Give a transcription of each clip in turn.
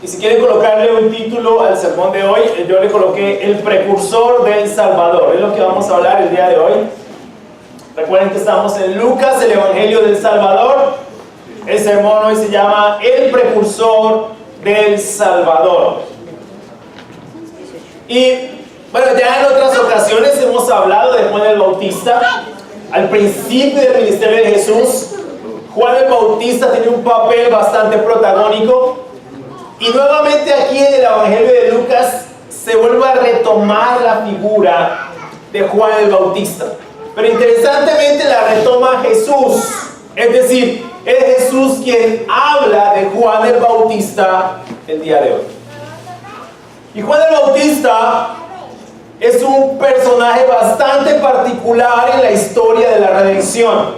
Y si quieren colocarle un título al sermón de hoy, yo le coloqué el precursor del Salvador. Es lo que vamos a hablar el día de hoy. Recuerden que estamos en Lucas, el Evangelio del Salvador. El sermón hoy se llama el precursor del Salvador. Y bueno, ya en otras ocasiones hemos hablado de Juan el Bautista. Al principio del ministerio de Jesús, Juan el Bautista tenía un papel bastante protagónico. Y nuevamente aquí en el Evangelio de Lucas se vuelve a retomar la figura de Juan el Bautista. Pero interesantemente la retoma Jesús. Es decir, es Jesús quien habla de Juan el Bautista el día de hoy. Y Juan el Bautista es un personaje bastante particular en la historia de la redención.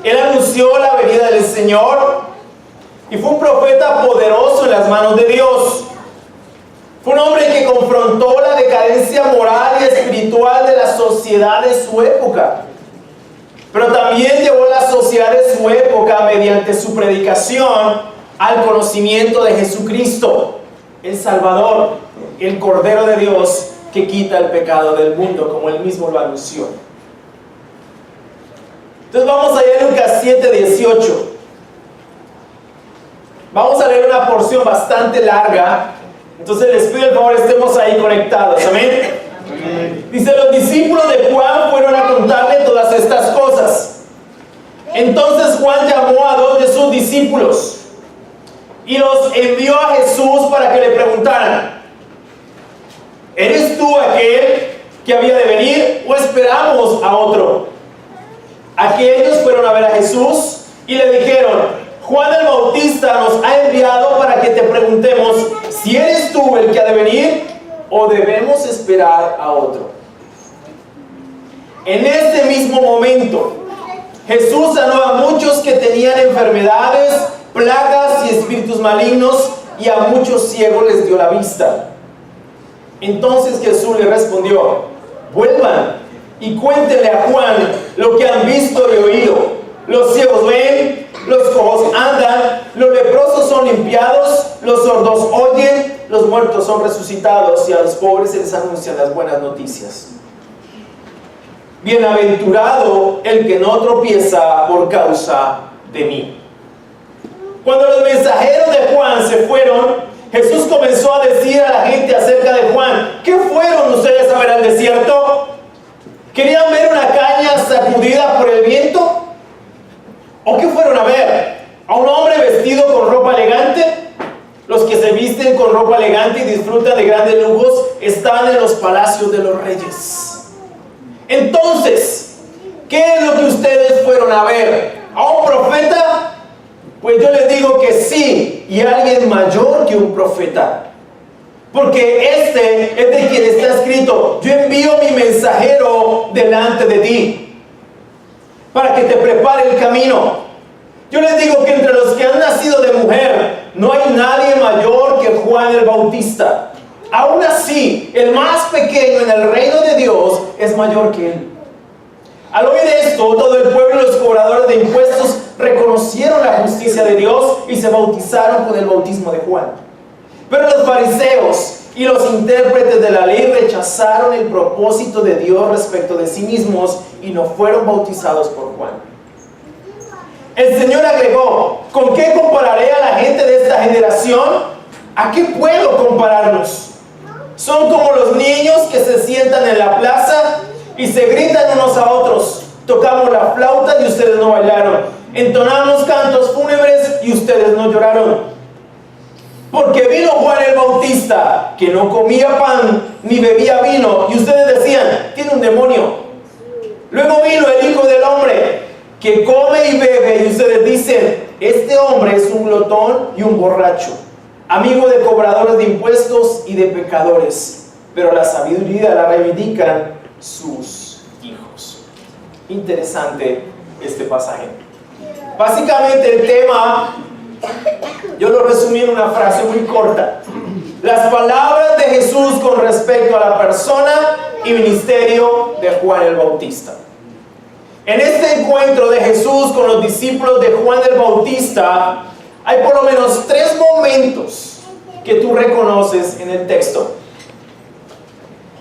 Él anunció la venida del Señor y fue un profeta poderoso en las manos de Dios. Fue un hombre que confrontó la decadencia moral y espiritual de la sociedad de su época. Pero también llevó a la sociedad de su época mediante su predicación al conocimiento de Jesucristo, el Salvador, el Cordero de Dios que quita el pecado del mundo, como él mismo lo anunció. Entonces vamos a ir a Lucas 7:18. Vamos a leer una porción bastante larga. Entonces les pido el favor estemos ahí conectados. ¿Amén? Amén. Dice: los discípulos de Juan fueron a contarle todas estas cosas. Entonces Juan llamó a 2 de sus discípulos y los envió a Jesús para que le preguntaran: ¿eres tú aquel que había de venir o esperamos a otro? Aquellos fueron a ver a Jesús y le dijeron: Juan el Bautista nos ha enviado para que te preguntemos si eres tú el que ha de venir o debemos esperar a otro. En este mismo momento Jesús sanó a muchos que tenían enfermedades, plagas y espíritus malignos, y a muchos ciegos les dio la vista. Entonces Jesús le respondió: vuelvan y cuéntenle a Juan lo que han visto y oído. Los ciegos ven, los cojos andan, los leprosos son limpiados, los sordos oyen, los muertos son resucitados, y a los pobres se les anuncian las buenas noticias. Bienaventurado el que no tropieza por causa de mí. Cuando los mensajeros de Juan se fueron, Jesús comenzó a decir a la gente acerca de Juan: ¿qué fueron ustedes a ver al desierto? ¿Querían ver una caña sacudida por el viento? ¿O qué fueron a ver? ¿A un hombre vestido con ropa elegante? Los que se visten con ropa elegante y disfrutan de grandes lujos están en los palacios de los reyes. Entonces, ¿qué es lo que ustedes fueron a ver? ¿A un profeta? Pues yo les digo que sí, y alguien mayor que un profeta. Porque este es de quien está escrito: yo envío mi mensajero delante de ti, para que te prepare el camino. Yo les digo que entre los que han nacido de mujer no hay nadie mayor que Juan el Bautista. Aún así, el más pequeño en el reino de Dios es mayor que él. Al oír esto, todo el pueblo y los cobradores de impuestos reconocieron la justicia de Dios y se bautizaron con el bautismo de Juan. Pero los fariseos y los intérpretes de la ley rechazaron el propósito de Dios respecto de sí mismos y no fueron bautizados por Juan. El Señor agregó: ¿con qué compararé a la gente de esta generación? ¿A qué puedo compararlos? Son como los niños que se sientan en la plaza y se gritan unos a otros: tocamos la flauta y ustedes no bailaron, entonamos cantos fúnebres y ustedes no lloraron. Porque vino Juan el Bautista, que no comía pan ni bebía vino, y ustedes decían: tiene un demonio. Luego vino el Hijo del Hombre, que come y bebe, y ustedes dicen: este hombre es un glotón y un borracho, amigo de cobradores de impuestos y de pecadores. Pero la sabiduría la reivindican sus hijos. Interesante este pasaje. Básicamente el tema, yo lo resumí en una frase muy corta: las palabras de Jesús con respecto a la persona y ministerio de Juan el Bautista. En este encuentro de Jesús con los discípulos de Juan el Bautista, hay por lo menos 3 momentos que tú reconoces en el texto,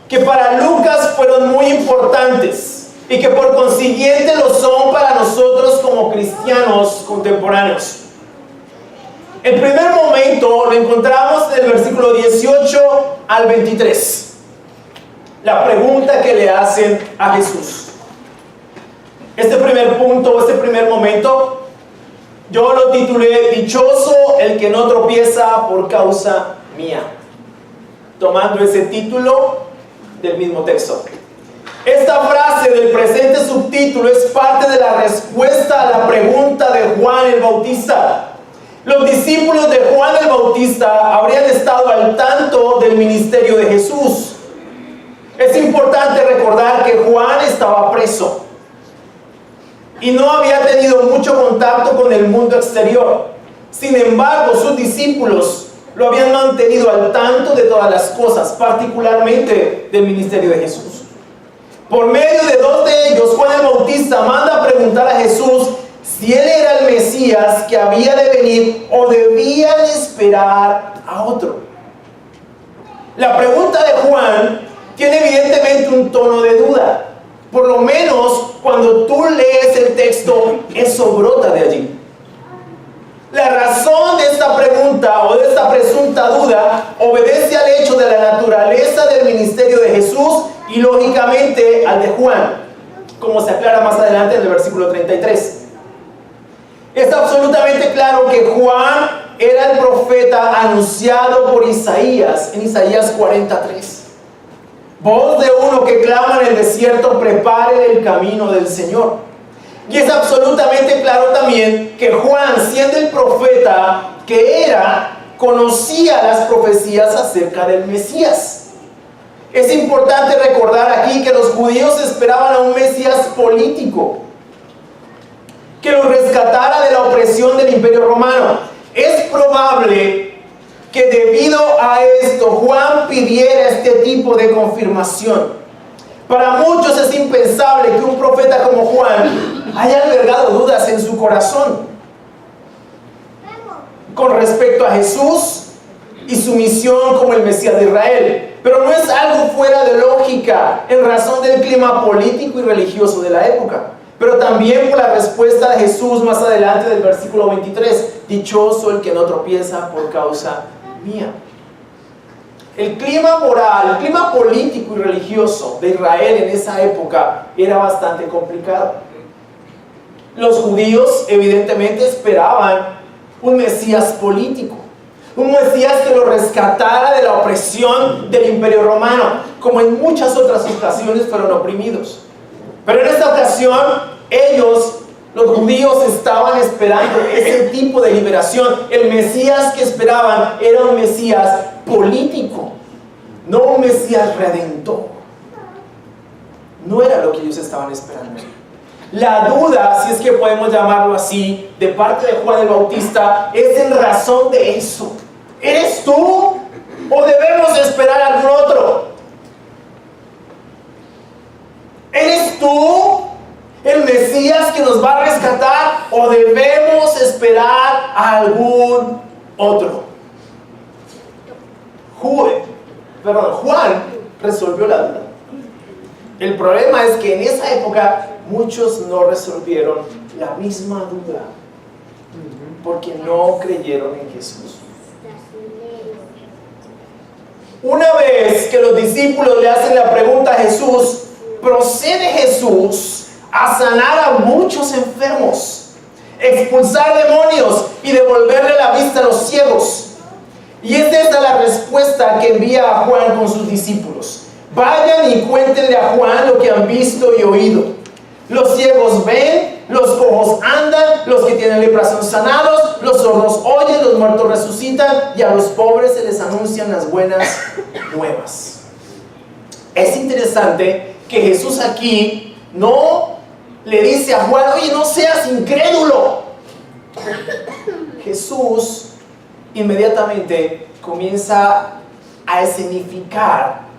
que para Lucas fueron muy importantes y que por consiguiente lo son para nosotros como cristianos contemporáneos. El primer momento lo encontramos en el versículo 18 al 23. La pregunta que le hacen a Jesús. Este primer punto, este primer momento, yo lo titulé "Dichoso el que no tropieza por causa mía", tomando ese título del mismo texto. Esta frase del presente subtítulo es parte de la respuesta a la pregunta de Juan el Bautista. Los discípulos de Juan el Bautista habrían estado al tanto del ministerio de Jesús. Es importante recordar que Juan estaba preso y no había tenido mucho contacto con el mundo exterior. Sin embargo, sus discípulos lo habían mantenido al tanto de todas las cosas, particularmente del ministerio de Jesús. Por medio de 2 de ellos, Juan el Bautista manda a preguntar a Jesús si él era el Mesías que había de venir o debían esperar a otro. La pregunta de Juan tiene evidentemente un tono de duda. Por lo menos cuando tú lees el texto, eso brota de allí. La razón de esta pregunta o de esta presunta duda obedece al hecho de la naturaleza del ministerio de Jesús y lógicamente al de Juan, como se aclara más adelante en el versículo 33. Es absolutamente claro que Juan era el profeta anunciado por Isaías en Isaías 43. Voz de uno que clama en el desierto, prepare el camino del Señor. Y es absolutamente claro también que Juan, siendo el profeta que era, conocía las profecías acerca del Mesías. Es importante recordar aquí que los judíos esperaban a un Mesías político, que los rescatara de la opresión del Imperio Romano. Es probable que debido a esto Juan pidiera este tipo de confirmación. Para muchos es impensable que un profeta como Juan haya albergado dudas en su corazón con respecto a Jesús y su misión como el Mesías de Israel. Pero no es algo fuera de lógica en razón del clima político y religioso de la época, pero también por la respuesta de Jesús más adelante del versículo 23: dichoso el que no tropieza por causa mía. El clima moral, el clima político y religioso de Israel en esa época era bastante complicado. Los judíos evidentemente esperaban un Mesías político, un Mesías que los rescatara de la opresión del Imperio Romano, como en muchas otras ocasiones fueron oprimidos. Pero en esta ocasión ellos, los judíos, estaban esperando ese tipo de liberación. El Mesías que esperaban era un Mesías político, no un Mesías redentor. No era lo que ellos estaban esperando. La duda, si es que podemos llamarlo así, de parte de Juan el Bautista, es en razón de eso. ¿Eres tú o debemos esperar a algún otro? ¿Eres tú el Mesías que nos va a rescatar o debemos esperar a algún otro? Juan resolvió la duda. El problema es que en esa época muchos no resolvieron la misma duda porque no creyeron en Jesús. Una vez que los discípulos le hacen la pregunta a Jesús, procede Jesús a sanar a muchos enfermos, expulsar demonios y devolverle la vista a los ciegos. Y es esta la respuesta que envía a Juan con sus discípulos: vayan y cuéntenle a Juan lo que han visto y oído. Los ciegos ven, los cojos andan, los que tienen lepra son sanados, los sordos oyen, los muertos resucitan y a los pobres se les anuncian las buenas nuevas. Es interesante que Jesús aquí no le dice a Juan: oye, no seas incrédulo. Jesús inmediatamente comienza a escenificar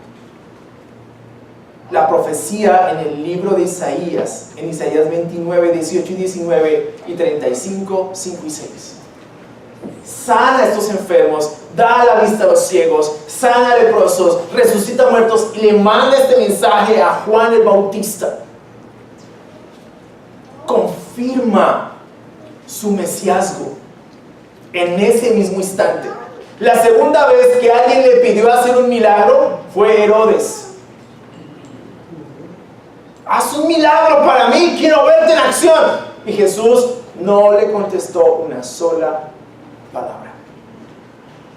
la profecía en el libro de Isaías, en Isaías 29, 18 y 19 y 35, 5 y 6. sana a estos enfermos, da la vista a los ciegos, sana a leprosos, resucita a muertos y le manda este mensaje a Juan el Bautista. Confirma su mesiasgo en ese mismo instante. La segunda vez que alguien le pidió hacer un milagro fue Herodes. Haz un milagro para mí, quiero verte en acción. Y Jesús no le contestó una sola palabra.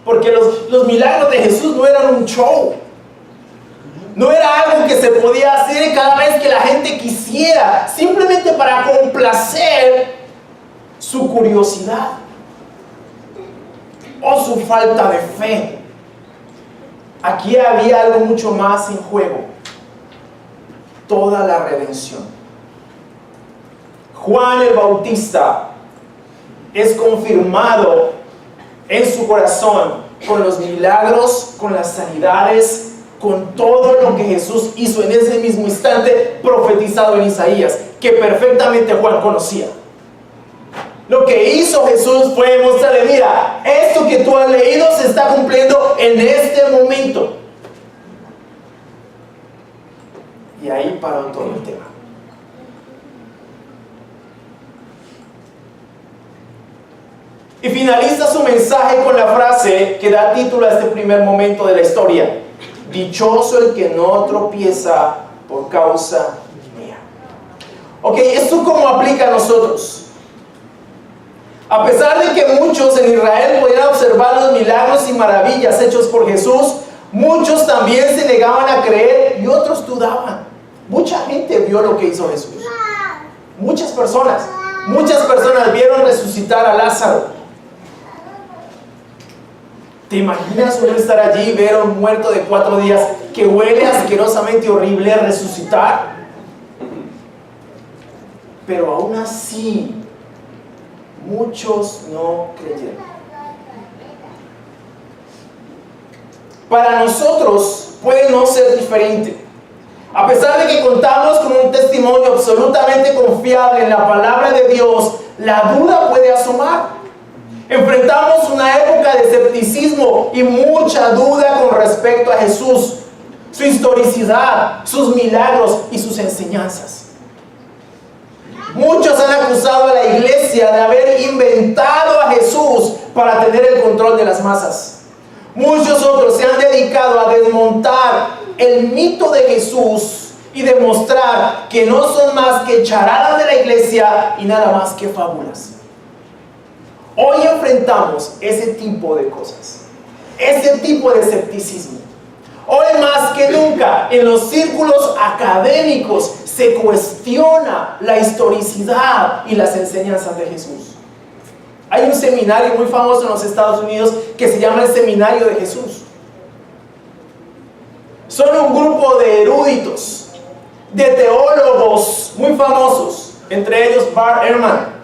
Porque los milagros de Jesús no eran un show. No era algo que se podía hacer cada vez que la gente quisiera, simplemente para complacer su curiosidad o su falta de fe. Aquí había algo mucho más en juego: toda la redención. Juan el Bautista es confirmado en su corazón con los milagros, con las sanidades, con todo lo que Jesús hizo en ese mismo instante profetizado en Isaías, que perfectamente Juan conocía. Lo que hizo Jesús fue mostrarle: mira, esto que tú has leído se está cumpliendo en este momento. Y ahí paró todo el tema. Y finaliza su mensaje con la frase que da título a este primer momento de la historia: dichoso el que no tropieza por causa mía. Ok, ¿esto cómo aplica a nosotros? A pesar de que muchos en Israel podían observar los milagros y maravillas hechos por Jesús, muchos también se negaban a creer y otros dudaban. Mucha gente vio lo que hizo Jesús. Muchas personas vieron resucitar a Lázaro. ¿Te imaginas uno estar allí y ver a un muerto de 4 días que huele asquerosamente horrible resucitar? Pero aún así, muchos no creyeron. Para nosotros puede no ser diferente. A pesar de que contamos con un testimonio absolutamente confiable en la palabra de Dios, la duda puede asomar. Enfrentamos una época de escepticismo y mucha duda con respecto a Jesús, su historicidad, sus milagros y sus enseñanzas. Muchos han acusado a la iglesia de haber inventado a Jesús para tener el control de las masas. Muchos otros se han dedicado a desmontar el mito de Jesús y demostrar que no son más que charadas de la iglesia y nada más que fábulas. Hoy enfrentamos ese tipo de cosas, ese tipo de escepticismo. Hoy más que nunca en los círculos académicos se cuestiona la historicidad y las enseñanzas de Jesús. Hay un seminario muy famoso en los Estados Unidos que se llama el Seminario de Jesús. Son un grupo de eruditos, de teólogos muy famosos, entre ellos Bart Ehrman,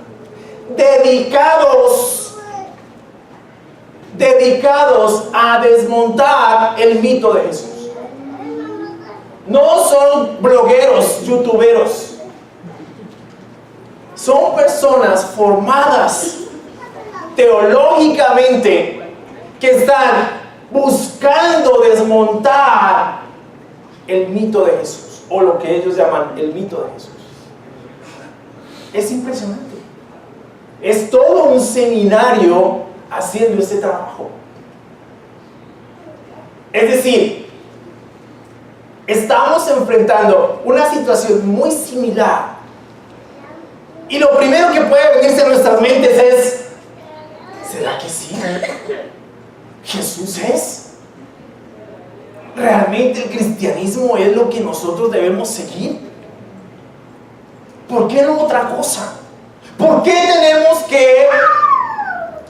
dedicados a desmontar el mito de Jesús. No son blogueros, youtuberos. Son personas formadas teológicamente que están buscando desmontar el mito de Jesús, o lo que ellos llaman el mito de Jesús. Es impresionante. Es todo un seminario haciendo ese trabajo. Es decir, estamos enfrentando una situación muy similar. Y lo primero que puede venirse a nuestras mentes es: ¿será que sí? ¿Jesús es? ¿Realmente el cristianismo es lo que nosotros debemos seguir? ¿Por qué no otra cosa? ¿Por qué tenemos que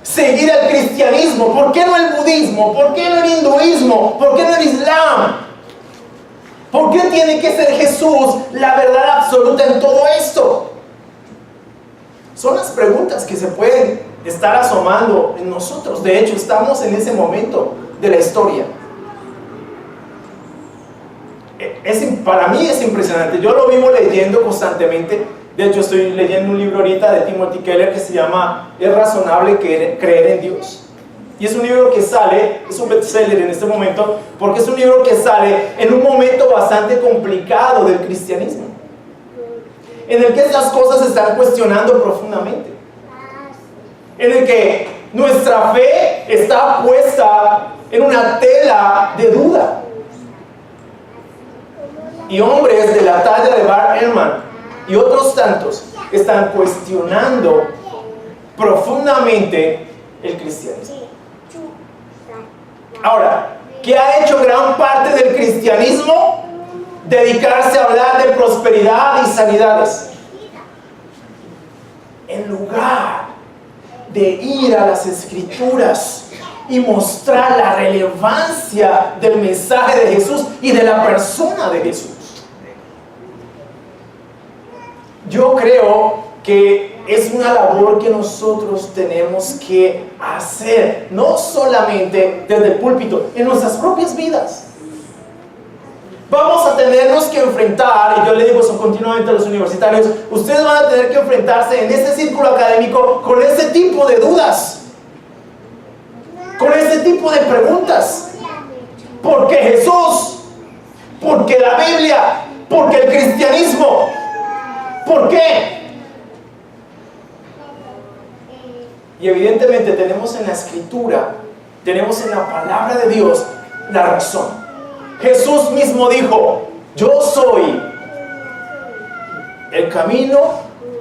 seguir el cristianismo? ¿Por qué no el budismo? ¿Por qué no el hinduismo? ¿Por qué no el islam? ¿Por qué tiene que ser Jesús la verdad absoluta en todo esto? Son las preguntas que se pueden estar asomando en nosotros. De hecho, estamos en ese momento de la historia. Para mí es impresionante. Yo lo vivo leyendo constantemente. De hecho, estoy leyendo un libro ahorita de Timothy Keller que se llama ¿Es razonable creer en Dios? Y es un libro que sale, es un bestseller en este momento, porque es un libro que sale en un momento bastante complicado del cristianismo, en el que estas cosas se están cuestionando profundamente, en el que nuestra fe está puesta en una tela de duda. Y hombres de la talla de Bart Ehrman y otros tantos están cuestionando profundamente el cristianismo. Ahora, ¿qué ha hecho gran parte del cristianismo? Dedicarse a hablar de prosperidad y sanidades, en lugar de ir a las Escrituras y mostrar la relevancia del mensaje de Jesús y de la persona de Jesús. Yo creo que es una labor que nosotros tenemos que hacer, no solamente desde el púlpito, en nuestras propias vidas. Vamos a tenernos que enfrentar, y yo le digo eso continuamente a los universitarios, ustedes van a tener que enfrentarse en este círculo académico con ese tipo de dudas, con ese tipo de preguntas. ¿Por qué Jesús? ¿Por qué la Biblia? ¿Por qué el cristianismo? ¿Por qué? Y evidentemente tenemos en la Escritura, tenemos en la palabra de Dios la razón. Jesús mismo dijo: yo soy el camino,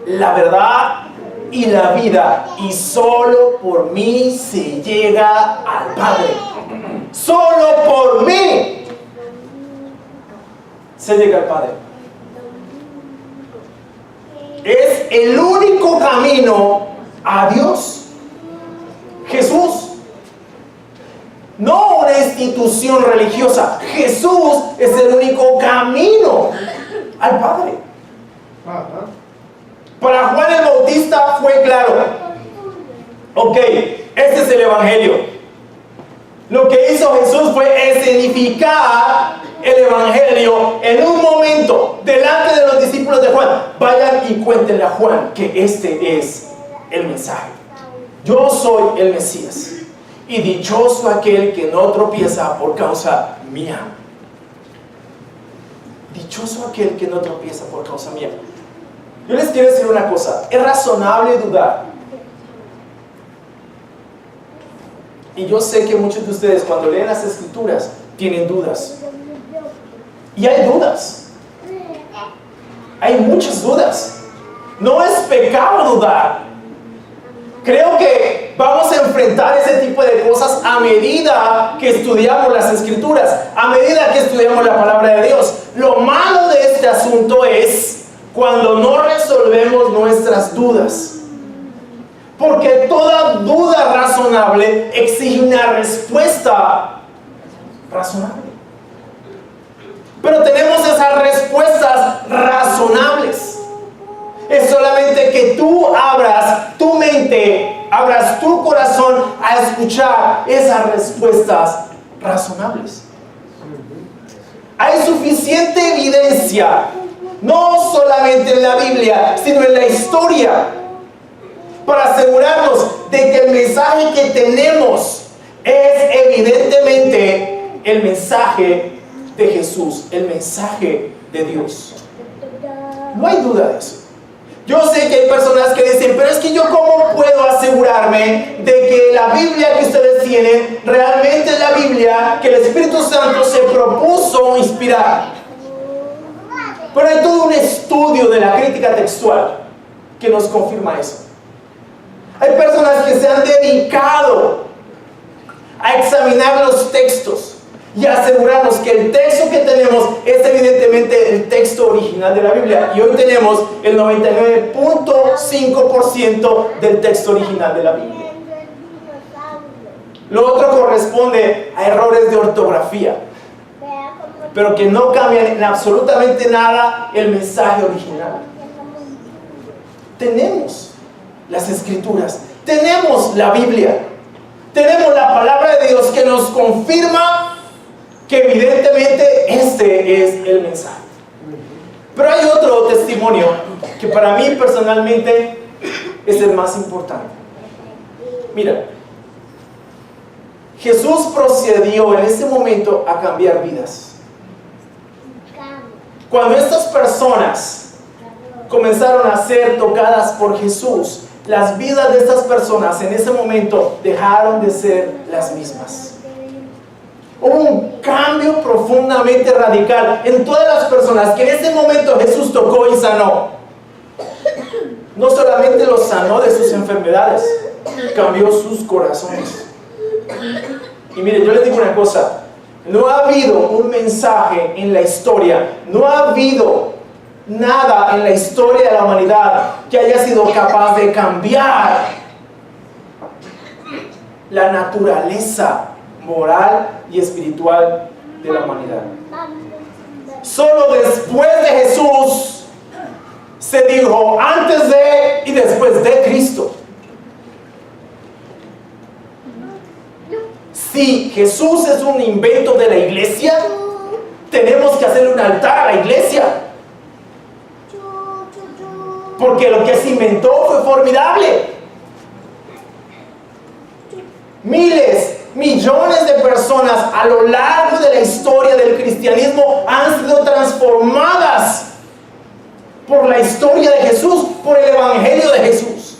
la verdad y la vida, y solo por mí se llega al Padre. Solo por mí se llega al Padre. Es el único camino a Dios. Jesús, no una institución religiosa. Jesús es el único camino al Padre. Para Juan el Bautista fue claro: ok, este es el Evangelio. Lo que hizo Jesús fue escenificar el Evangelio en un momento delante de los discípulos de Juan. Vayan y cuéntenle a Juan que este es el mensaje. Yo soy el Mesías, y dichoso aquel que no tropieza por causa mía. Dichoso aquel que no tropieza por causa mía. Yo les quiero decir una cosa: es razonable dudar. Y yo sé que muchos de ustedes, cuando leen las Escrituras, tienen dudas. Y hay dudas. Hay muchas dudas. No es pecado dudar. Creo que vamos a enfrentar ese tipo de cosas a medida que estudiamos las Escrituras, a medida que estudiamos la palabra de Dios. Lo malo de este asunto es cuando no resolvemos nuestras dudas, porque toda duda razonable exige una respuesta razonable. Pero tenemos esas respuestas razonables. Es solamente que tú abras tu mente, abras tu corazón a escuchar esas respuestas razonables. Hay suficiente evidencia, no solamente en la Biblia, sino en la historia, para asegurarnos de que el mensaje que tenemos es evidentemente el mensaje de Jesús, el mensaje de Dios. No hay duda de eso. Yo sé que hay personas que dicen: pero es que yo ¿cómo puedo asegurarme de que la Biblia que ustedes tienen realmente es la Biblia que el Espíritu Santo se propuso inspirar? Pero hay todo un estudio de la crítica textual que nos confirma eso. Hay personas que se han dedicado a examinar los textos y asegurarnos que el texto que tenemos es evidentemente el texto original de la Biblia. Y hoy tenemos el 99.5% del texto original de la Biblia. Lo otro corresponde a errores de ortografía, pero que no cambian en absolutamente nada el mensaje original. Tenemos las Escrituras, tenemos la Biblia, tenemos la palabra de Dios que nos confirma que evidentemente este es el mensaje. Pero hay otro testimonio que para mí personalmente es el más importante. Mira, Jesús procedió en ese momento a cambiar vidas. Cuando estas personas comenzaron a ser tocadas por Jesús, las vidas de estas personas en ese momento dejaron de ser las mismas. Hubo un cambio profundamente radical en todas las personas que en ese momento Jesús tocó y sanó. No solamente los sanó de sus enfermedades, cambió sus corazones. Y mire, yo les digo una cosa, no ha habido un mensaje en la historia, no ha habido nada en la historia de la humanidad que haya sido capaz de cambiar la naturaleza moral y espiritual de la humanidad. Solo después de Jesús se dijo antes de y después de Cristo. Si Jesús es un invento de la iglesia, tenemos que hacerle un altar a la iglesia, porque lo que se inventó fue formidable. Miles, millones de personas a lo largo de la historia del cristianismo han sido transformadas por la historia de Jesús, por el evangelio de Jesús.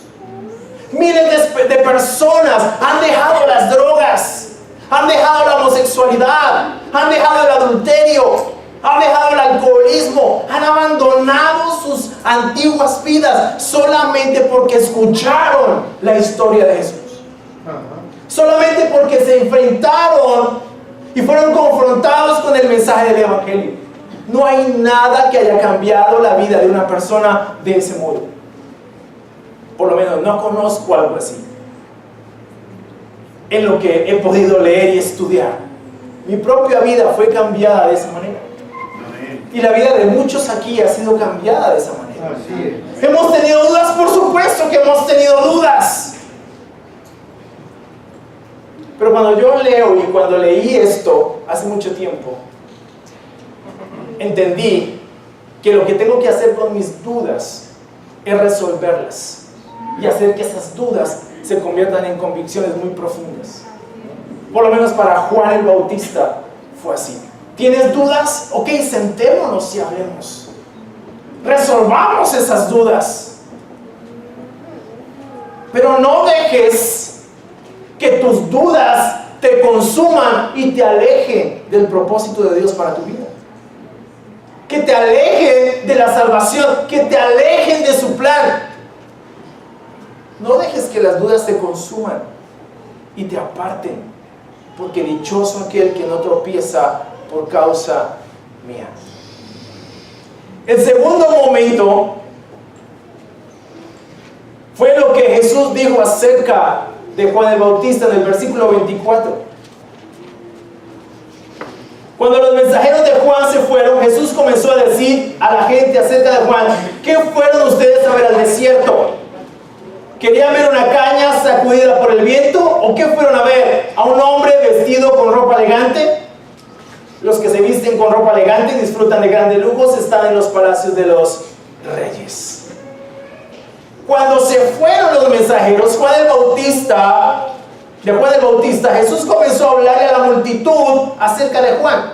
Miles de personas han dejado las drogas, han dejado la homosexualidad, han dejado el adulterio, han dejado el alcoholismo, han abandonado sus antiguas vidas solamente porque escucharon la historia de Jesús. Solamente porque se enfrentaron y fueron confrontados con el mensaje del evangelio. No hay nada que haya cambiado la vida de una persona de ese modo. Por lo menos no conozco algo así. En lo que he podido leer y estudiar, mi propia vida fue cambiada de esa manera. Y la vida de muchos aquí ha sido cambiada de esa manera. Hemos tenido dudas, por supuesto que hemos tenido dudas. Pero cuando yo leo y cuando leí esto hace mucho tiempo, entendí que lo que tengo que hacer con mis dudas es resolverlas y hacer que esas dudas se conviertan en convicciones muy profundas. Por lo menos para Juan el Bautista fue así. ¿Tienes dudas? Ok, sentémonos y hablemos. Resolvamos esas dudas. Pero no dejes que tus dudas te consuman y te alejen del propósito de Dios para tu vida. Que te alejen de la salvación, que te alejen de su plan. No dejes que las dudas te consuman y te aparten, porque dichoso aquel que no tropieza por causa mía. El segundo momento fue lo que Jesús dijo acerca de Juan el Bautista en el versículo 24. Cuando los mensajeros de Juan se fueron, Jesús comenzó a decir a la gente acerca de Juan: ¿qué fueron ustedes a ver al desierto? ¿Querían ver una caña sacudida por el viento? ¿O qué fueron a ver? ¿A un hombre vestido con ropa elegante? Los que se visten con ropa elegante y disfrutan de grandes lujos están en los palacios de los reyes. Cuando se fueron los mensajeros, de Juan el Bautista, Jesús comenzó a hablarle a la multitud acerca de Juan.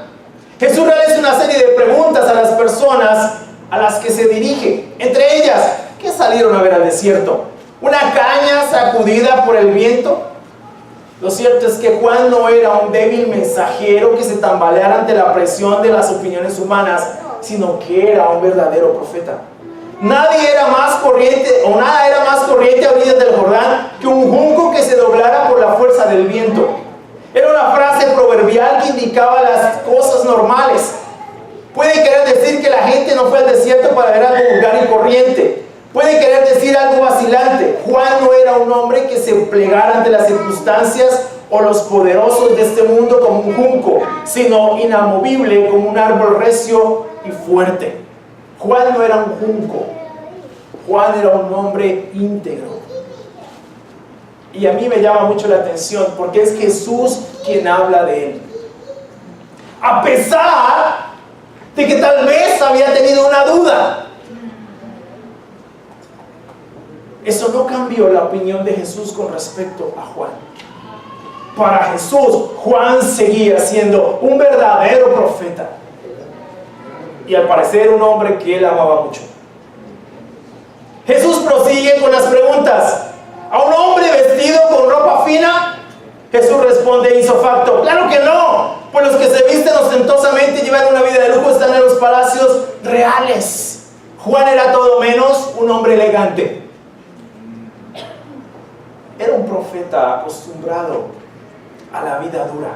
Jesús realiza una serie de preguntas a las personas a las que se dirige. Entre ellas, ¿qué salieron a ver al desierto? ¿Una caña sacudida por el viento? Lo cierto es que Juan no era un débil mensajero que se tambaleara ante la presión de las opiniones humanas, sino que era un verdadero profeta. Nadie era más corriente, o nada era más corriente a orillas del Jordán que un junco que se doblara por la fuerza del viento. Era una frase proverbial que indicaba las cosas normales. Puede querer decir que la gente no fue al desierto para ver algo vulgar y corriente. Puede querer decir algo vacilante. Juan no era un hombre que se plegara ante las circunstancias o los poderosos de este mundo como un junco, sino inamovible como un árbol recio y fuerte. Juan no era un junco. Juan era un hombre íntegro. Y a mí me llama mucho la atención porque es Jesús quien habla de él. A pesar de que tal vez había tenido una duda. Eso no cambió la opinión de Jesús con respecto a Juan. para Jesús, Juan seguía siendo un verdadero profeta. Y al parecer un hombre que él amaba mucho. Jesús prosigue con las preguntas. ¿A un hombre vestido con ropa fina? Jesús responde ipso facto: claro que no, pues los que se visten ostentosamente y llevan una vida de lujo están en los palacios reales. Juan era todo menos un hombre elegante. Era un profeta acostumbrado a la vida dura.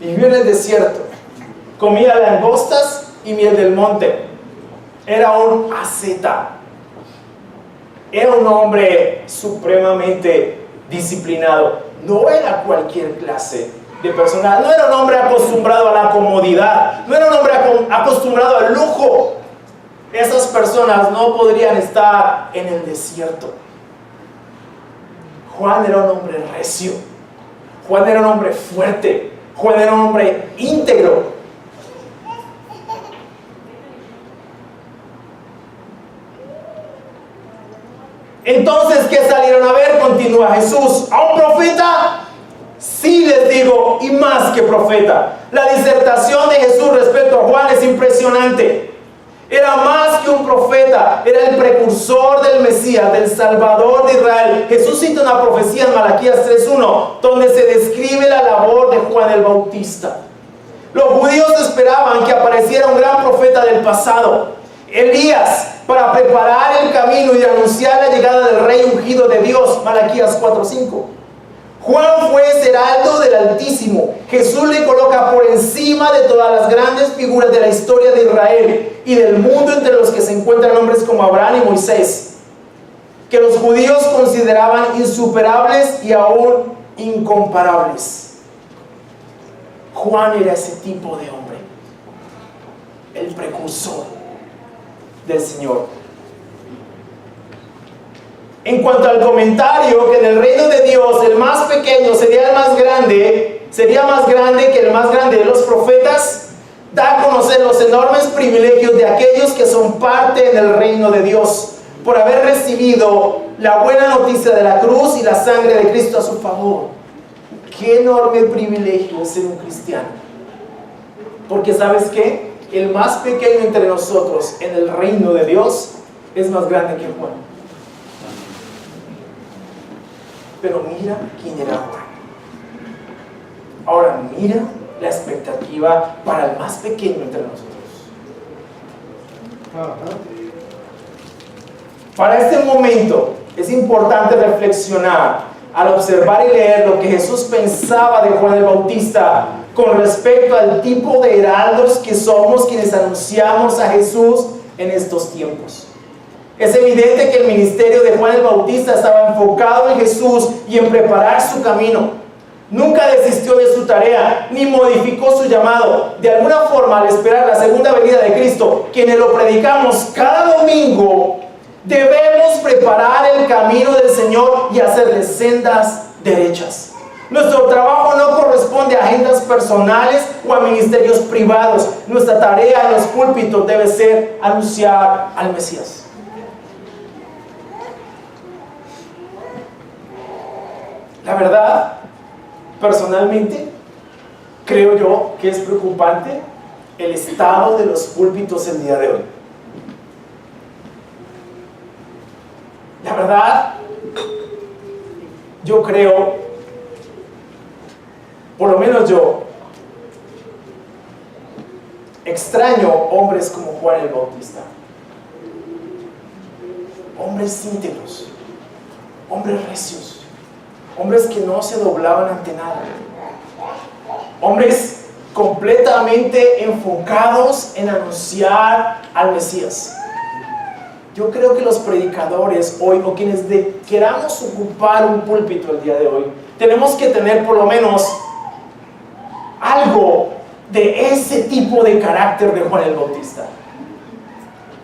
Vivió en el desierto, comía langostas y miel del monte. Era un asceta. Era un hombre supremamente disciplinado. No era cualquier clase de persona. No era un hombre acostumbrado a la comodidad. No era un hombre acostumbrado al lujo. Esas personas no podrían estar en el desierto. Juan era un hombre recio. Juan era un hombre fuerte. Juan era un hombre íntegro. Entonces, ¿qué salieron a ver? Continúa Jesús. ¿A un profeta? Sí, les digo, y más que profeta. La disertación de Jesús respecto a Juan es impresionante. Era más que un profeta, era el precursor del Mesías, del Salvador de Israel. Jesús cita una profecía en Malaquías 3:1, donde se describe la labor de Juan el Bautista. Los judíos esperaban que apareciera un gran profeta del pasado, Elías, para preparar el camino y anunciar la llegada del rey ungido de Dios. Malaquías 4:5. Juan fue ese heraldo del Altísimo. Jesús le coloca por encima de todas las grandes figuras de la historia de Israel y del mundo, entre los que se encuentran hombres como Abraham y Moisés, que los judíos consideraban insuperables y aún incomparables. Juan era ese tipo de hombre, el precursor del Señor. En cuanto al comentario, que en el reino de Dios el más pequeño sería más grande que el más grande de los profetas, da a conocer los enormes privilegios de aquellos que son parte en el reino de Dios, por haber recibido la buena noticia de la cruz y la sangre de Cristo a su favor. Qué enorme privilegio es ser un cristiano. Porque ¿sabes qué? El más pequeño entre nosotros en el reino de Dios es más grande que Juan. Pero mira quién era Juan. Ahora mira la expectativa para el más pequeño entre nosotros. Para este momento es importante reflexionar al observar y leer lo que Jesús pensaba de Juan el Bautista con respecto al tipo de heraldos que somos quienes anunciamos a Jesús en estos tiempos. Es evidente que el ministerio de Juan el Bautista estaba enfocado en Jesús y en preparar su camino. Nunca desistió de su tarea, ni modificó su llamado. De alguna forma, al esperar la segunda venida de Cristo, quienes lo predicamos cada domingo, debemos preparar el camino del Señor y hacerle sendas derechas. Nuestro trabajo no corresponde a agendas personales o a ministerios privados. Nuestra tarea en los púlpitos debe ser anunciar al Mesías. La verdad, personalmente, creo yo que es preocupante el estado de los púlpitos el día de hoy. La verdad, yo creo, por lo menos yo, extraño hombres como Juan el Bautista. Hombres íntegros, hombres recios. Hombres que no se doblaban ante nada. Hombres completamente enfocados en anunciar al Mesías. Yo creo que los predicadores hoy, o quienes queramos ocupar un púlpito el día de hoy, tenemos que tener por lo menos algo de ese tipo de carácter de Juan el Bautista.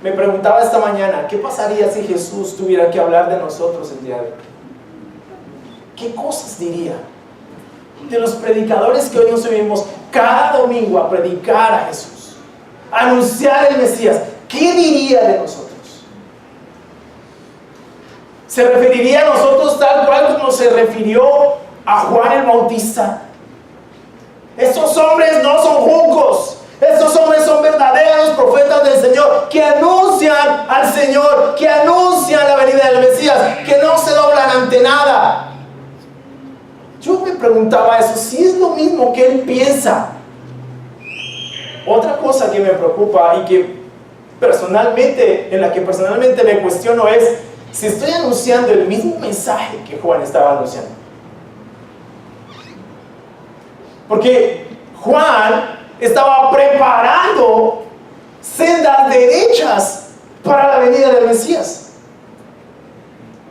Me preguntaba esta mañana, ¿qué pasaría si Jesús tuviera que hablar de nosotros el día de hoy? ¿Qué cosas diría de los predicadores que hoy nos subimos cada domingo a predicar a Jesús, a anunciar el Mesías? ¿Qué diría de nosotros? ¿Se referiría a nosotros tal cual como se refirió a Juan el Bautista. Estos hombres no son juncos. Estos hombres son verdaderos profetas del Señor, que anuncian al Señor, que anuncian la venida del Mesías, que no se doblan ante nada. Yo me preguntaba eso, si es lo mismo que él piensa. Otra cosa que me preocupa y que en la que personalmente me cuestiono es si estoy anunciando el mismo mensaje que Juan estaba anunciando. Porque Juan estaba preparando sendas derechas para la venida del Mesías.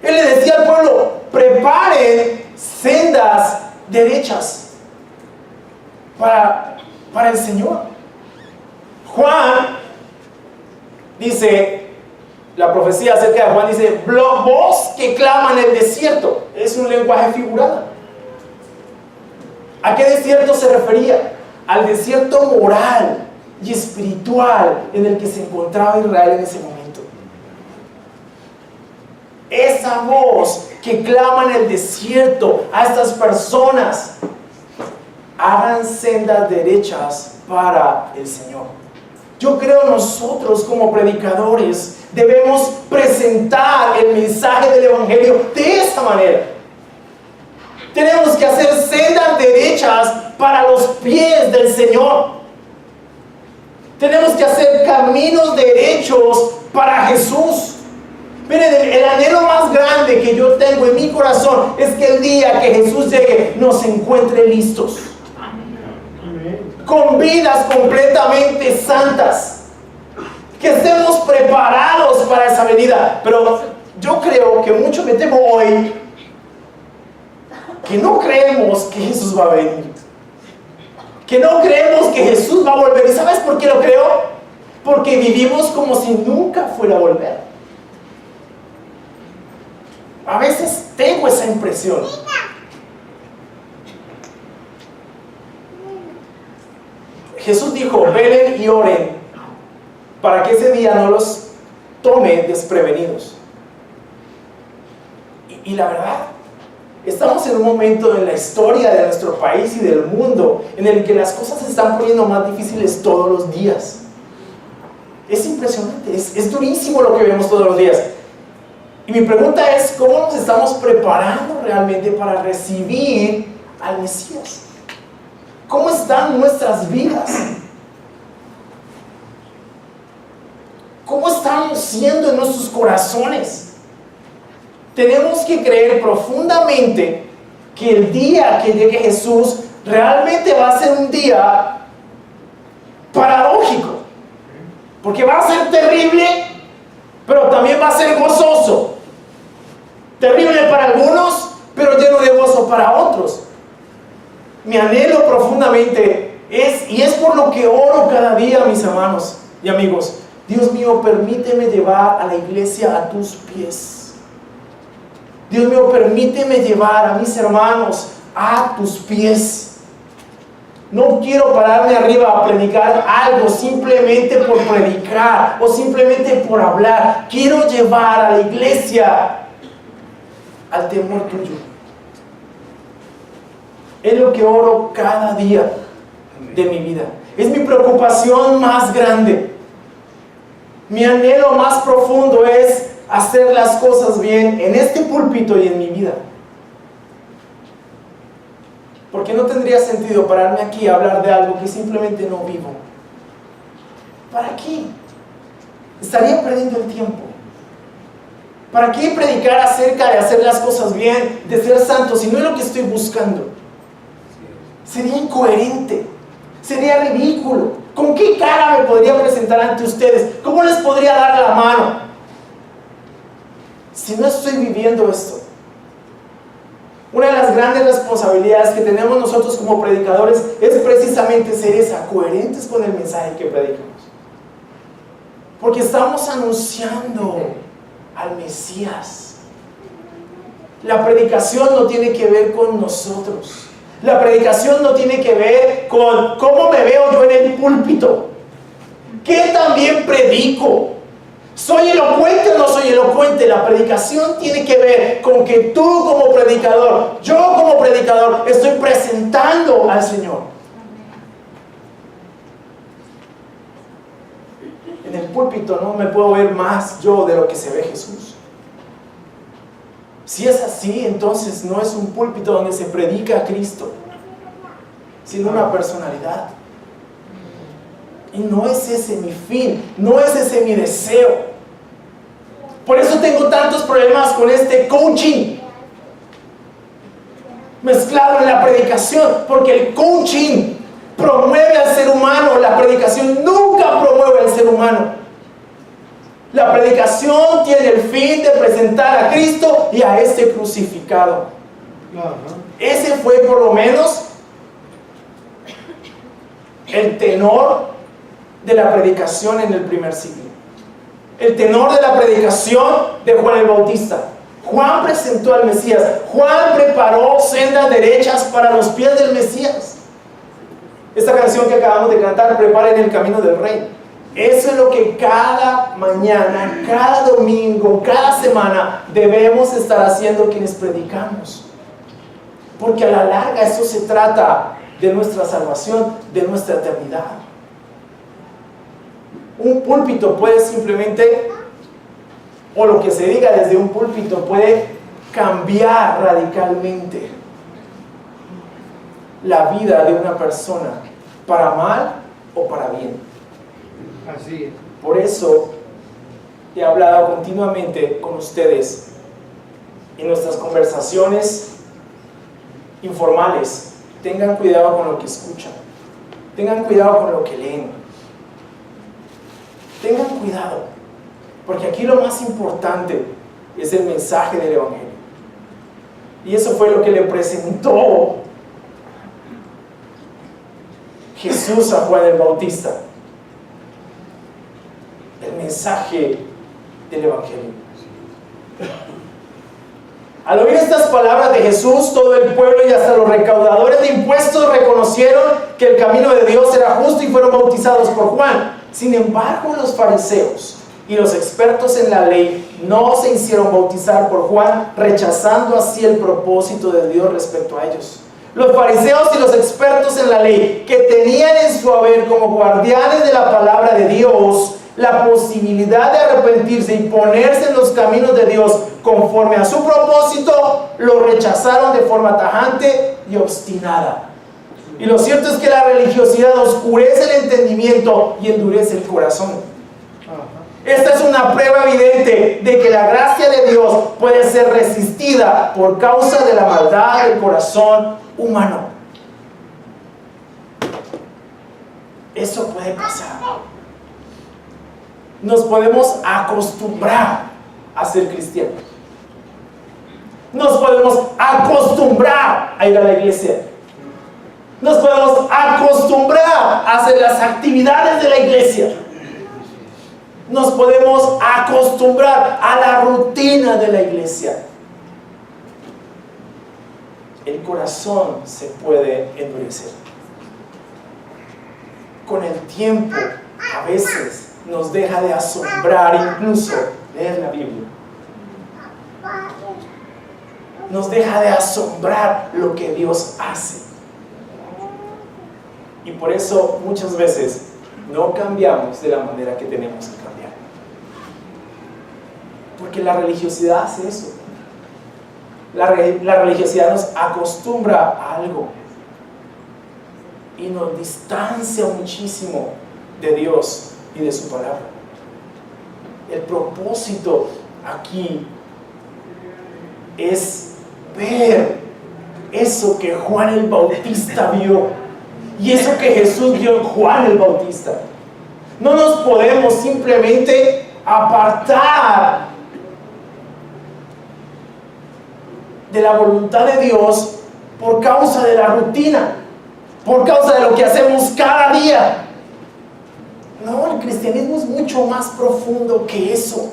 Él le decía al pueblo: preparen sendas derechas para el Señor. Juan dice, la profecía acerca de Juan dice: voz que clama en el desierto. Es un lenguaje figurado. ¿A qué desierto se refería? Al desierto moral y espiritual en el que se encontraba Israel en ese momento. Esa voz que clama en el desierto a estas personas: hagan sendas derechas para el Señor. Yo creo nosotros como predicadores debemos presentar el mensaje del Evangelio de esta manera. Tenemos que hacer sendas derechas para los pies del Señor. Tenemos que hacer caminos derechos para Jesús. Miren, el anhelo más grande que yo tengo en mi corazón es que el día que Jesús llegue nos encuentre listos, con vidas completamente santas, que estemos preparados para esa venida. Pero yo creo que mucho me temo hoy que no creemos que Jesús va a venir, que no creemos que Jesús va a volver. ¿Y sabes por qué lo creo? Porque vivimos como si nunca fuera a volver. A veces tengo esa impresión. Jesús dijo: velen y oren para que ese día no los tome desprevenidos. Y la verdad, estamos en un momento en la historia de nuestro país y del mundo en el que las cosas se están poniendo más difíciles todos los días. Es impresionante, es durísimo lo que vemos todos los días. Y mi pregunta es: ¿cómo nos estamos preparando realmente para recibir al Mesías? ¿Cómo están nuestras vidas? ¿Cómo estamos siendo en nuestros corazones? Tenemos que creer profundamente que el día que llegue Jesús realmente va a ser un día paradójico, porque va a ser terrible, pero también va a ser gozoso. Terrible para algunos, pero lleno de gozo para otros. Mi anhelo profundamente es por lo que oro cada día, mis hermanos y amigos: Dios mío, permíteme llevar a la iglesia a tus pies. Dios mío, permíteme llevar a mis hermanos a tus pies. No quiero pararme arriba a predicar algo simplemente por predicar o simplemente por hablar. Quiero llevar a la iglesia al temor tuyo. Es lo que oro cada día de mi vida. Es mi preocupación más grande. Mi anhelo más profundo es hacer las cosas bien en este púlpito y en mi vida. Porque no tendría sentido pararme aquí a hablar de algo que simplemente no vivo. ¿Para qué? Estaría perdiendo el tiempo. ¿Para qué predicar acerca de hacer las cosas bien, de ser santo, si no es lo que estoy buscando? Sería incoherente, sería ridículo. ¿Con qué cara me podría presentar ante ustedes? ¿Cómo les podría dar la mano si no estoy viviendo esto? Una de las grandes responsabilidades que tenemos nosotros como predicadores es precisamente ser esa, coherentes con el mensaje que predicamos. Porque estamos anunciando al Mesías. La predicación no tiene que ver con nosotros. La predicación no tiene que ver con cómo me veo yo en el púlpito. ¿Qué también predico? ¿Soy elocuente o no soy elocuente? La predicación tiene que ver con que tú como predicador, yo como predicador, estoy presentando al Señor. En el púlpito no me puedo ver más yo de lo que se ve Jesús. Si es así, entonces no es un púlpito donde se predica a Cristo, sino una personalidad. Y no es ese mi fin, no es ese mi deseo. Por eso tengo tantos problemas con este coaching mezclado en la predicación, porque el coaching promueve al ser humano, la predicación nunca promueve al ser humano. La predicación tiene el fin de presentar a Cristo y a este crucificado. Ese fue por lo menos el tenor de la predicación en el primer siglo. El tenor de la predicación de Juan el Bautista. Juan presentó al Mesías. Juan preparó sendas derechas para los pies del Mesías. Esta canción que acabamos de cantar, preparen el camino del Rey. Eso es lo que cada mañana, cada domingo, cada semana debemos estar haciendo quienes predicamos. Porque a la larga esto se trata de nuestra salvación, de nuestra eternidad. Un púlpito puede simplemente, o lo que se diga desde un púlpito puede cambiar radicalmente la vida de una persona, para mal o para bien. Así es. Por eso he hablado continuamente con ustedes en nuestras conversaciones informales. Tengan cuidado con lo que escuchan, tengan cuidado con lo que leen, tengan cuidado, porque aquí lo más importante es el mensaje del Evangelio. Y eso fue lo que le presentó Jesús a Juan el Bautista, el mensaje del Evangelio. Al oír estas palabras de Jesús, todo el pueblo y hasta los recaudadores de impuestos reconocieron que el camino de Dios era justo y fueron bautizados por Juan. Sin embargo, los fariseos y los expertos en la ley no se hicieron bautizar por Juan, rechazando así el propósito de Dios respecto a ellos. Los fariseos y los expertos en la ley, que tenían en su haber como guardianes de la palabra de Dios la posibilidad de arrepentirse y ponerse en los caminos de Dios conforme a su propósito, lo rechazaron de forma tajante y obstinada. Y lo cierto es que la religiosidad oscurece el entendimiento y endurece el corazón. Esta es una prueba evidente de que la gracia de Dios puede ser resistida por causa de la maldad del corazón humano. Eso puede pasar. Nos podemos acostumbrar a ser cristianos. Nos podemos acostumbrar a ir a la iglesia. Nos podemos acostumbrar a hacer las actividades de la iglesia. Nos podemos acostumbrar a la rutina de la iglesia. El corazón se puede endurecer. Con el tiempo, a veces nos deja de asombrar incluso leer la Biblia. Nos deja de asombrar lo que Dios hace. Y por eso muchas veces no cambiamos de la manera que tenemos que cambiar. Porque la religiosidad hace eso. La religiosidad nos acostumbra a algo y nos distancia muchísimo de Dios y de su palabra. El propósito aquí es ver eso que Juan el Bautista vio y eso que Jesús vio en Juan el Bautista. No nos podemos simplemente apartar de la voluntad de Dios por causa de la rutina, por causa de lo que hacemos cada día. No, el cristianismo es mucho más profundo que eso.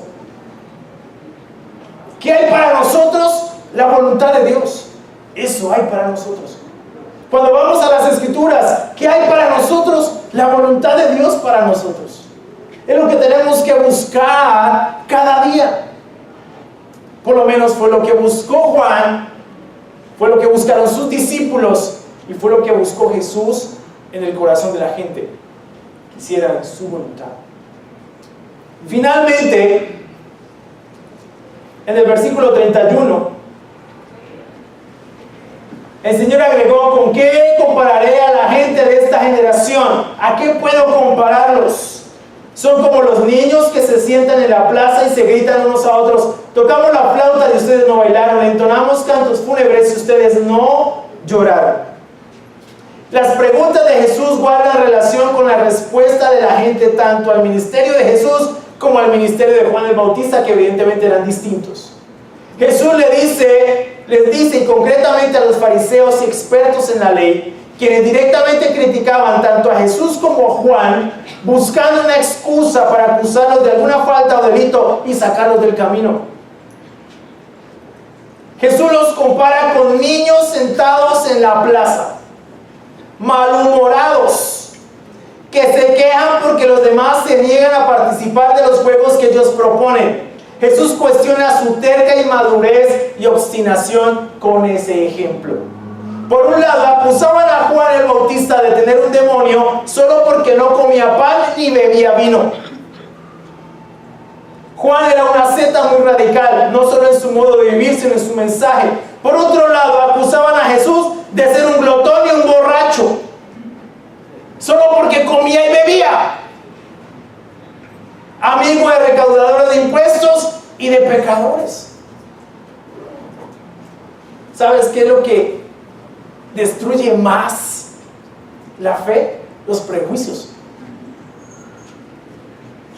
¿Qué hay para nosotros? La voluntad de Dios. Eso hay para nosotros. Cuando vamos a las Escrituras, ¿qué hay para nosotros? La voluntad de Dios para nosotros. Es lo que tenemos que buscar voluntad cada día. Por lo menos fue lo que buscó Juan, fue lo que buscaron sus discípulos y fue lo que buscó Jesús en el corazón de la gente. Hicieran su voluntad. Finalmente, en el versículo 31, el Señor agregó: ¿con qué compararé a la gente de esta generación? ¿A qué puedo compararlos? Son como los niños que se sientan en la plaza y se gritan unos a otros: tocamos la flauta y ustedes no bailaron, entonamos cantos fúnebres y ustedes no lloraron. Las preguntas de Jesús guardan relación con la respuesta de la gente tanto al ministerio de Jesús como al ministerio de Juan el Bautista, que evidentemente eran distintos. Jesús les dice, y concretamente a los fariseos y expertos en la ley, quienes directamente criticaban tanto a Jesús como a Juan, buscando una excusa para acusarlos de alguna falta o delito y sacarlos del camino. Jesús los compara con niños sentados en la plaza, malhumorados, que se quejan porque los demás se niegan a participar de los juegos que ellos proponen. Jesús cuestiona su terca inmadurez y obstinación con ese ejemplo. Por un lado, acusaban a Juan el Bautista de tener un demonio solo porque no comía pan ni bebía vino. Juan era una secta muy radical, no solo en su modo de vivir, sino en su mensaje. Por otro lado, acusaban a Jesús de ser un glotón y un borracho, solo porque comía y bebía. Amigo de recaudadores de impuestos y de pecadores. ¿Sabes qué es lo que destruye más la fe? Los prejuicios.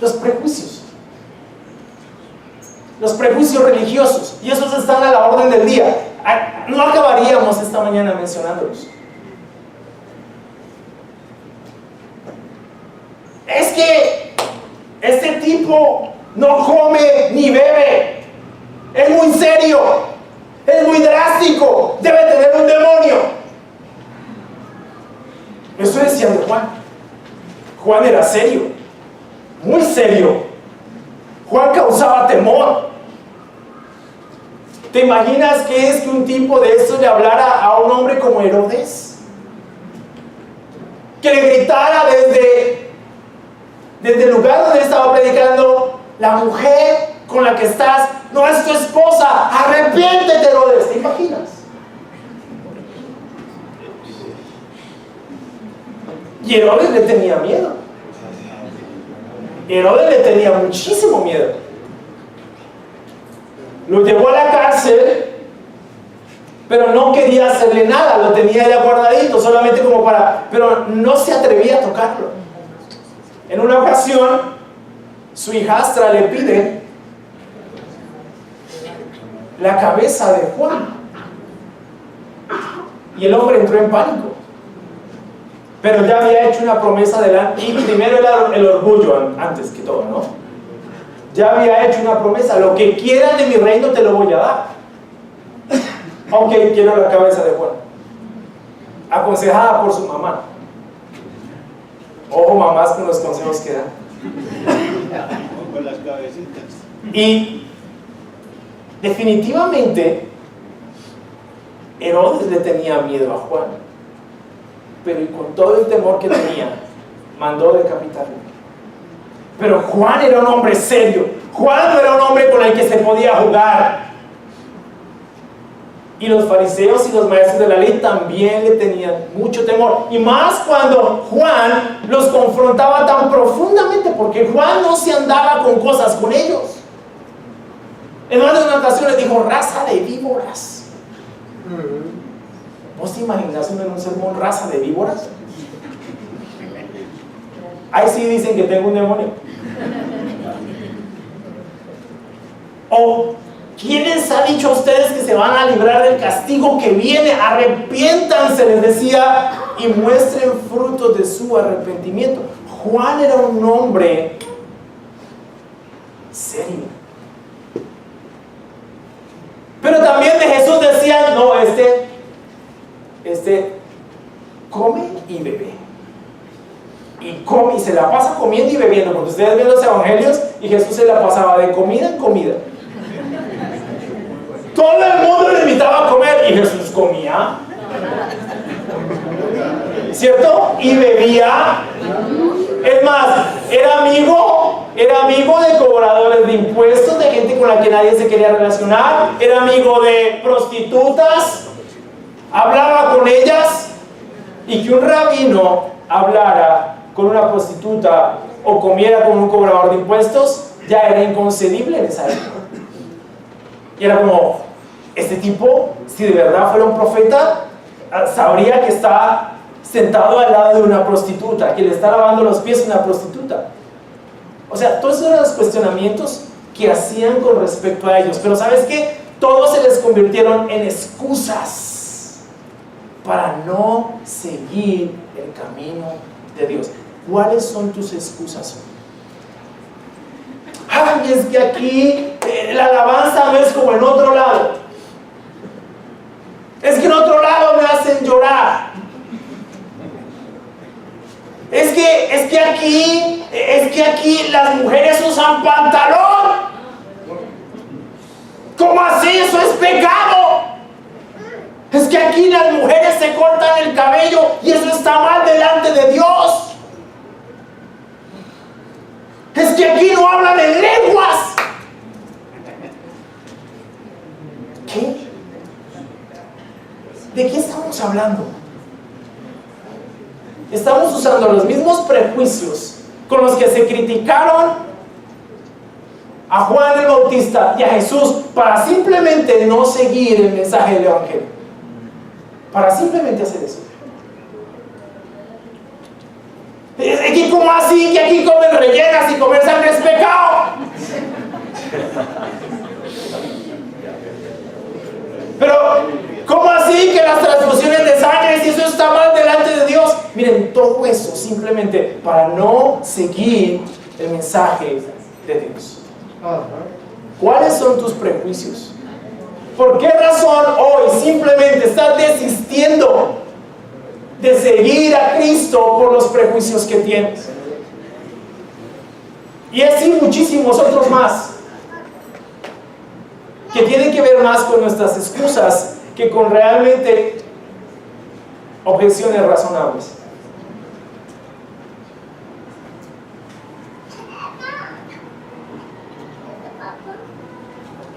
Los prejuicios. Los prejuicios religiosos. Y esos están a la orden del día. No acabaríamos esta mañana mencionándolos. Es que este tipo no come ni bebe. Es muy serio. Es muy drástico. Debe tener un demonio. Eso decían de Juan. Juan era serio. Muy serio. Juan causaba temor. ¿Te imaginas qué es que un tipo de eso le hablara a un hombre como Herodes? Que le gritara desde el lugar donde estaba predicando: la mujer con la que estás no es tu esposa, arrepiéntete, Herodes. ¿Te imaginas? Y Herodes le tenía miedo. Herodes le tenía muchísimo miedo. Lo llevó a la cárcel, pero no quería hacerle nada. Lo tenía ya guardadito, solamente como para... Pero no se atrevía a tocarlo. En una ocasión, su hijastra le pide la cabeza de Juan. Y el hombre entró en pánico. Pero ya había hecho una promesa delante. Y primero era el orgullo, antes que todo, ¿no? Ya había hecho una promesa: lo que quieras de mi reino te lo voy a dar. Aunque quiero la cabeza de Juan. Aconsejada por su mamá. Ojo, mamás, con los consejos que dan. Con las cabecitas. Y definitivamente Herodes le tenía miedo a Juan, pero y con todo el temor que tenía, mandó decapitarlo. Pero Juan era un hombre serio. Juan no era un hombre con el que se podía jugar. Y los fariseos y los maestros de la ley también le tenían mucho temor. Y más cuando Juan los confrontaba tan profundamente, porque Juan no se andaba con cosas con ellos. En más de una ocasión les dijo: raza de víboras. ¿Vos te imaginas en un sermón raza de víboras? Ahí sí dicen que tengo un demonio. O ¿quién les ha dicho a ustedes que se van a librar del castigo que viene? Arrepiéntanse, les decía, y muestren frutos de su arrepentimiento. Juan era un hombre serio. Pero también de Jesús decían: no, come y bebe. Y come, y se la pasa comiendo y bebiendo. Porque ustedes ven los evangelios y Jesús se la pasaba de comida en comida. Todo el mundo le invitaba a comer y Jesús comía, ¿cierto? Y bebía. Es más, era amigo de cobradores de impuestos, de gente con la que nadie se quería relacionar, era amigo de prostitutas, hablaba con ellas. Y que un rabino hablara con una prostituta o comiera con un cobrador de impuestos ya era inconcebible en esa época. Y era como, este tipo, si de verdad fuera un profeta, sabría que está sentado al lado de una prostituta, que le está lavando los pies a una prostituta. O sea, todos esos eran los cuestionamientos que hacían con respecto a ellos. Pero ¿sabes qué? Todos se les convirtieron en excusas para no seguir el camino de Dios. ¿Cuáles son tus excusas hoy? Ay, es que aquí la alabanza no es como en otro lado. Es que en otro lado me hacen llorar. Es que aquí las mujeres usan pantalón. ¿Cómo así? Eso es pecado. Es que aquí las mujeres se cortan el cabello y eso está mal delante de Dios. Es que aquí no hablan en lenguas. ¿Qué? ¿De qué estamos hablando? Estamos usando los mismos prejuicios con los que se criticaron a Juan el Bautista y a Jesús para simplemente no seguir el mensaje del Evangelio. Para simplemente hacer eso. Es que ¿cómo así? Que aquí comen rellenas y comer sangre es pecado. Pero ¿cómo así que las transfusiones de sangre, si eso está mal delante de Dios? Miren, todo eso simplemente para no seguir el mensaje de Dios. ¿Cuáles son tus prejuicios? ¿Por qué razón hoy simplemente estás desistiendo de seguir a Cristo por los prejuicios que tienes? Y así muchísimos otros más, que tienen que ver más con nuestras excusas que con realmente objeciones razonables.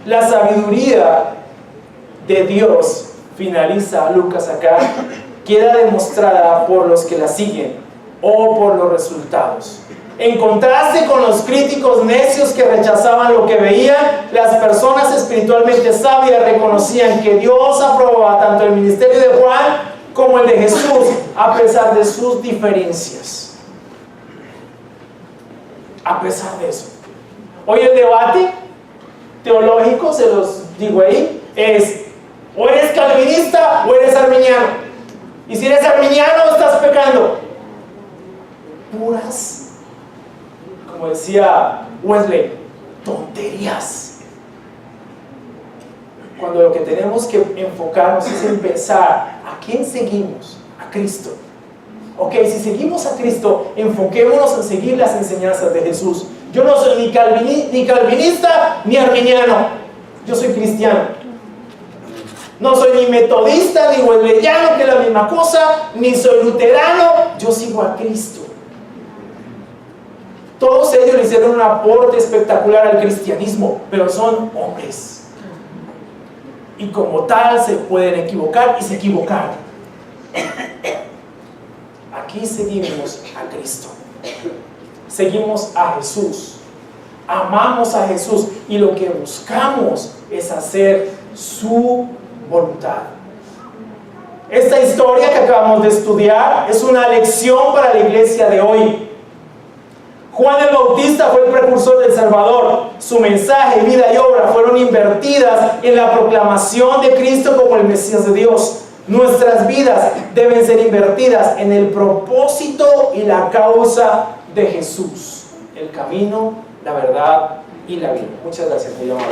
La sabiduría de Dios, finaliza Lucas acá, queda demostrada por los que la siguen o por los resultados. En contraste con los críticos necios que rechazaban lo que veían, las personas espiritualmente sabias reconocían que Dios aprobaba tanto el ministerio de Juan como el de Jesús, a pesar de sus diferencias. A pesar de eso. Hoy el debate teológico, se los digo ahí, es o eres calvinista o eres arminiano. Y si eres arminiano estás pecando. Puras, como decía Wesley, tonterías. Cuando lo que tenemos que enfocarnos es en pensar, ¿a quién seguimos? A Cristo. Ok, si seguimos a Cristo, enfoquémonos en seguir las enseñanzas de Jesús. Yo no soy ni calvinista ni arminiano. Yo soy cristiano. No soy ni metodista ni wesleyano, que es la misma cosa, ni soy luterano. Yo sigo a Cristo. Todos ellos le hicieron un aporte espectacular al cristianismo, pero son hombres. Y como tal se pueden equivocar y se equivocaron. Aquí seguimos a Cristo. Seguimos a Jesús. Amamos a Jesús y lo que buscamos es hacer su voluntad. Esta historia que acabamos de estudiar es una lección para la iglesia de hoy. Juan el Bautista fue el precursor del Salvador. Su mensaje, vida y obra fueron invertidas en la proclamación de Cristo como el Mesías de Dios. Nuestras vidas deben ser invertidas en el propósito y la causa de Jesús, el camino, la verdad y la vida. Muchas gracias, mi amado.